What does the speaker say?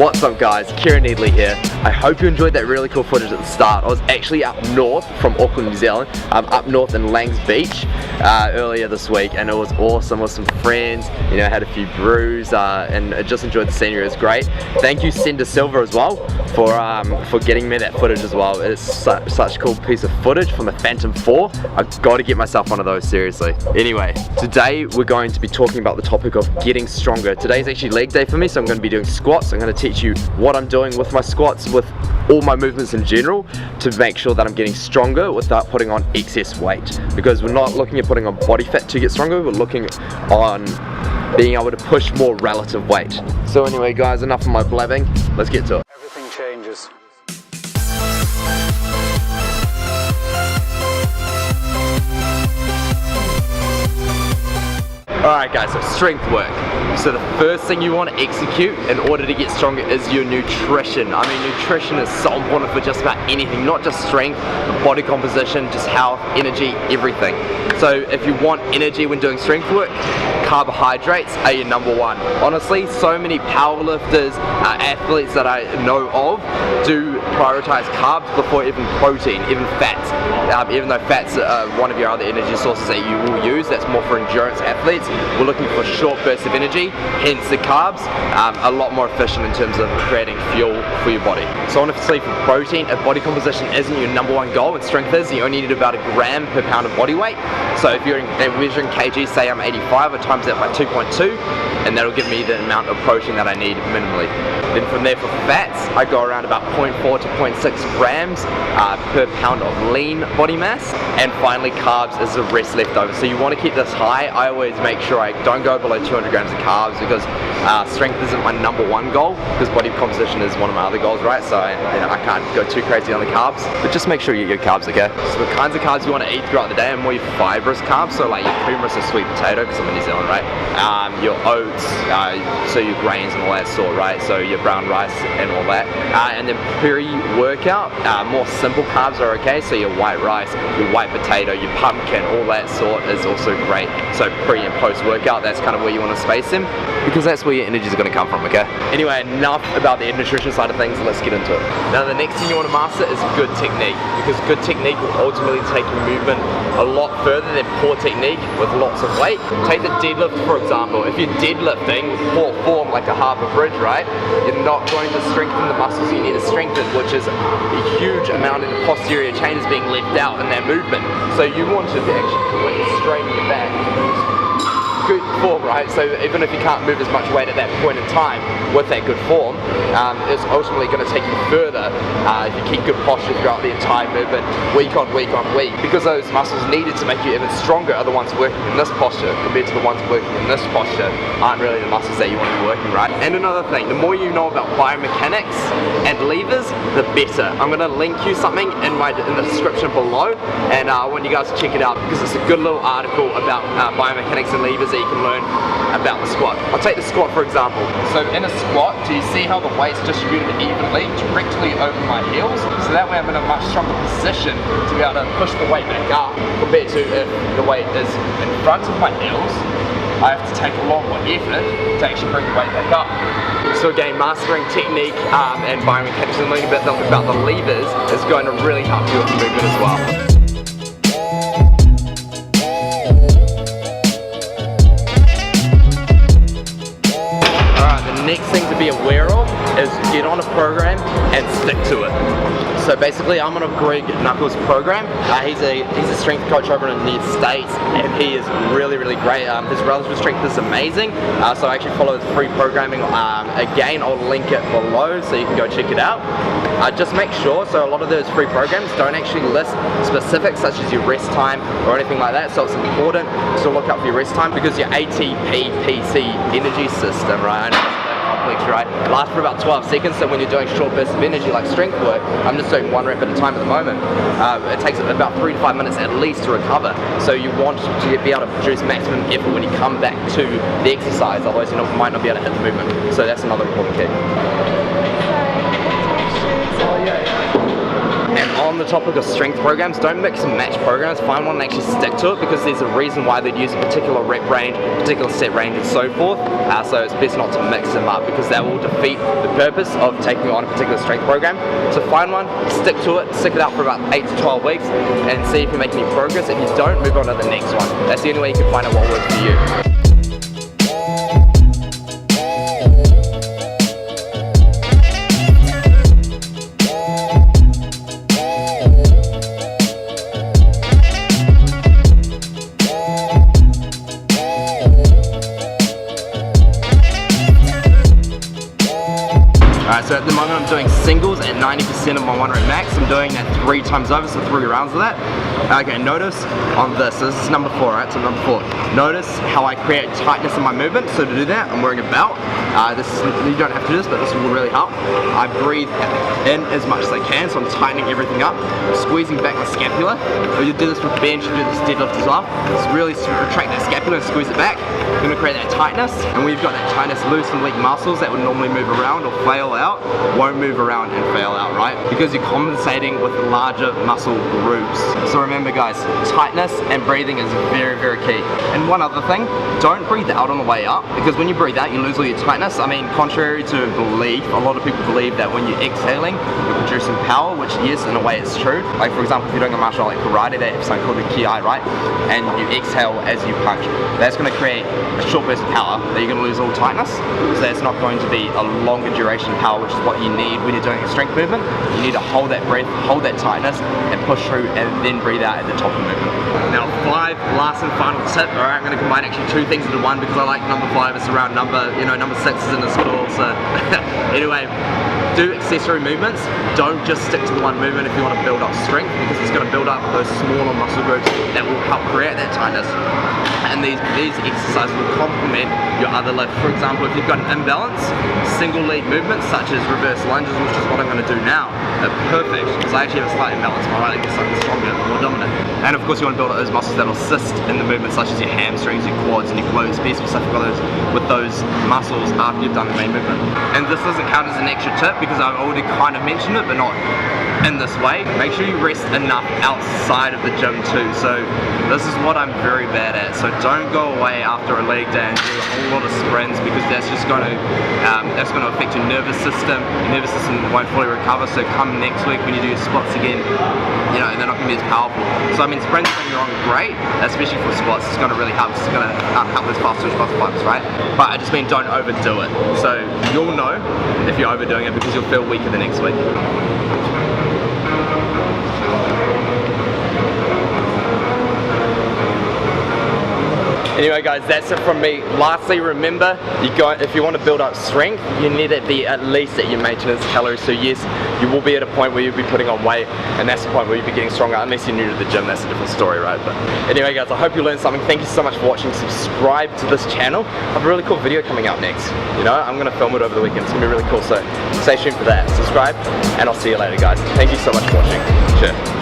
What's up guys, Kieran Hedley here. I hope you enjoyed that really cool footage at the start. I was actually up north from Auckland, New Zealand. I'm up north in Langs Beach earlier this week, and it was awesome with some friends. You know, had a few brews and I just enjoyed the scenery. It was great. Thank you Sen De Silva as well for getting me that footage as well. It's such a cool piece of footage from the Phantom 4. I've got to get myself one of those, seriously. Anyway, today we're going to be talking about the topic of getting stronger. Today's actually leg day for me, so I'm going to be doing squats. I'm going to teach you what I'm doing with my squats, with all my movements in general, to make sure that I'm getting stronger without putting on excess weight. Because we're not looking at putting on body fat to get stronger, we're looking on being able to push more relative weight. So anyway guys, enough of my blabbing, let's get to it. Everything changes. Alright guys, so strength work. So the first thing you want to execute in order to get stronger is your nutrition. I mean, nutrition is so important for just about anything, not just strength, but body composition, just health, energy, everything. So if you want energy when doing strength work, carbohydrates are your number one. Honestly, so many powerlifters, athletes that I know of do prioritize carbs before even protein, even fats. Even though fats are one of your other energy sources that you will use, that's more for endurance athletes. We're looking for short bursts of energy, hence the carbs, a lot more efficient in terms of creating fuel for your body. So honestly, for protein, if body composition isn't your number one goal and strength is, you only need about a gram per pound of body weight. So if you're measuring kgs, say I'm 85, I times that by 2.2, and that'll give me the amount of protein that I need minimally. Then from there, for fats, I go around about 0.4 to 0.6 grams per pound of lean body mass. And finally, carbs is the rest left over. So you want to keep this high. I always make sure I don't go below 200 grams of carbs, because strength isn't my number one goal, because body composition is one of my other goals, right? So I can't go too crazy on the carbs, but just make sure you get your carbs, okay? So the kinds of carbs you want to eat throughout the day are more your fibrous carbs, so like your hummus or sweet potato, because I'm in New Zealand, right? Your oats, so your grains and all that sort, right? So your brown rice and all that. And then pre-workout, more simple carbs are okay, so your white rice, your white potato, your pumpkin, all that sort is also great. So pre and post workout, that's kind of where you want to space them, because that's where your energy is going to come from, okay? Anyway, enough about the nutrition side of things, let's get into it. Now the next thing you want to master is good technique, because good technique will ultimately take your movement a lot further than poor technique with lots of weight. Take the deadlift for example. If you're deadlifting with poor form like a harbour bridge, right, you're not going to strengthen the muscles you need to strengthen, which is a huge amount of the posterior chain is being left out in that movement. So you want to be actually completely straining your back. Good form, right? So even if you can't move as much weight at that point in time with that good form, it's ultimately going to take you further if you keep good posture throughout the entire movement, week on week on week, because those muscles needed to make you even stronger are the ones working in this posture compared to the ones working in this posture aren't really the muscles that you want to be working, right? And another thing, the more you know about biomechanics and levers, the better. I'm going to link you something in the description below, and I want you guys to check it out, because it's a good little article about biomechanics and levers that you can learn about the squat. I'll take the squat for example. So in a squat, do you see how the weight's distributed evenly directly over my heels? So that way I'm in a much stronger position to be able to push the weight back up, compared to if the weight is in front of my heels, I have to take a lot more effort to actually bring the weight back up. So again, mastering technique and biomechanics and learning a bit about the levers is going to really help you with the movement as well. Next thing to be aware of is get on a program and stick to it. So basically I'm on a Greg Knuckles program. He's a strength coach over in the States, and he is really great. His relative strength is amazing, so I actually follow his free programming. Again, I'll link it below so you can go check it out. Just make sure, so a lot of those free programs don't actually list specifics such as your rest time or anything like that, so it's important to look up for your rest time, because your ATP PC energy system, right? Right? It lasts for about 12 seconds, so when you're doing short bursts of energy like strength work, I'm just doing one rep at a time at the moment. It takes about 3 to 5 minutes at least to recover, so you want to be able to produce maximum effort when you come back to the exercise, otherwise you might not be able to hit the movement. So that's another important key. And on the topic of strength programs, don't mix and match programs. Find one and actually stick to it, because there's a reason why they'd use a particular rep range, particular set range, and so forth. So it's best not to mix them up, because that will defeat the purpose of taking on a particular strength program. So find one, stick to it, stick it out for about 8 to 12 weeks, and see if you make any progress. If you don't, move on to the next one. That's the only way you can find out what works for you. So at the moment I'm doing singles at 90% of my 1 rep max. I'm doing that 3 times over, so 3 rounds of that. Okay, notice on this is number 4, right? So number 4. Notice how I create tightness in my movement. So to do that, I'm wearing a belt. You don't have to do this, but this will really help. I breathe in as much as I can, so I'm tightening everything up, squeezing back my scapula. You do this with bench, you do this deadlift as well. Just really retract that scapula and squeeze it back. You're gonna create that tightness, and we've got that tightness loose and weak muscles that would normally move around or fail out, won't move around and fail out, right? Because you're compensating with larger muscle groups. So remember guys, tightness and breathing is very, very key. And one other thing, don't breathe out on the way up, because when you breathe out, you lose all your tightness. I mean, contrary to belief, a lot of people believe that when you're exhaling, you're producing power, which yes, in a way it's true. Like for example, if you're doing a martial art like karate, they have something called the ki, right? And you exhale as you punch. That's gonna create a short burst of power that you're gonna lose all tightness. So that's not going to be a longer duration power, which is what you need when you're doing a strength movement. You need to hold that breath, hold that tightness, and push through, and then breathe out at the top of the movement. Now 5, last and final tip. Alright, I'm going to combine actually 2 things into one, because I like number 5, it's around number, you know, number 6 is in the school, so anyway, do accessory movements. Don't just stick to the one movement if you want to build up strength, because it's going to build up those smaller muscle groups that will help create that tightness. And these exercises will complement your other lift. For example, if you've got an imbalance, single lead movements such as reverse lunges, which is what I'm going to do now, are perfect, because I actually have a slight imbalance. My right leg is slightly stronger and more dominant. And of course you want to build up those muscles that will assist in the movement, such as your hamstrings, your quads, and your glutes. Be specific with those muscles after you've done the main movement. And this doesn't count as an extra tip, because I've already kind of mentioned it, but not in this way. Make sure you rest enough outside of the gym too. So this is what I'm very bad at. So don't go away after a leg day and do a whole lot of sprints, because that's just going to affect your nervous system. Your nervous system won't fully recover. So come next week when you do your squats again, you know, they're not going to be as powerful. So I mean, sprints, don't get me wrong, are great, especially for squats. It's going to really help. It's going to help those fast twitch muscle fibers, right? But I just mean don't overdo it. So you'll know if you're overdoing it, because you'll feel weaker the next week. Anyway guys, that's it from me. Lastly, remember, if you want to build up strength, you need to be at least at your maintenance calories. So yes, you will be at a point where you'll be putting on weight, and that's the point where you'll be getting stronger, unless you're new to the gym. That's a different story, right? But anyway guys, I hope you learned something. Thank you so much for watching. Subscribe to this channel. I have a really cool video coming out next. You know, I'm going to film it over the weekend. It's going to be really cool, so stay tuned for that. Subscribe, and I'll see you later guys. Thank you so much for watching. Chur.